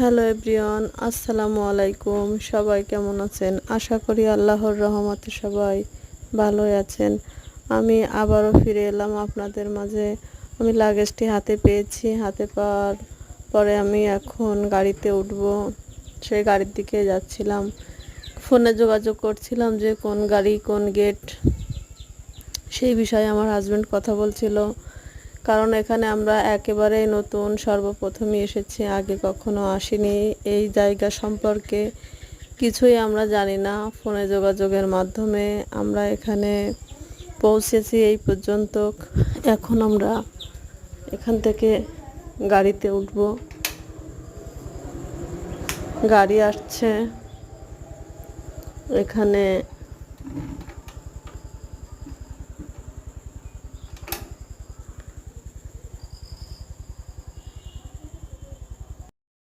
Hello everyone, আসসালামু আলাইকুম। সবাই কেমন আছেন? আশা করি আল্লাহর রহমতে সবাই ভালোই আছেন। আমি আবারও ফিরে এলাম আপনাদের মাঝে। আমি লাগেজটি হাতে পেয়েছি। হাতে পাওয়ার পরে আমি এখন গাড়িতে উঠব। সেই গাড়ির দিকে যাচ্ছিলাম। ফোনে যোগাযোগ করছিলাম যে কোন গাড়ি কোন গেট, সেই বিষয়ে আমার হাজব্যান্ড কথা বলছিল। কারণ এখানে আমরা একেবারেই নতুন, সর্বপ্রথমই এসেছি, আগে কখনো আসিনি। এই জায়গা সম্পর্কে কিছুই আমরা জানি না। ফোনে যোগাযোগের মাধ্যমে আমরা এখানে পৌঁছেছি এই পর্যন্ত। এখন আমরা এখান থেকে গাড়িতে উঠব। গাড়ি আসছে। এখানে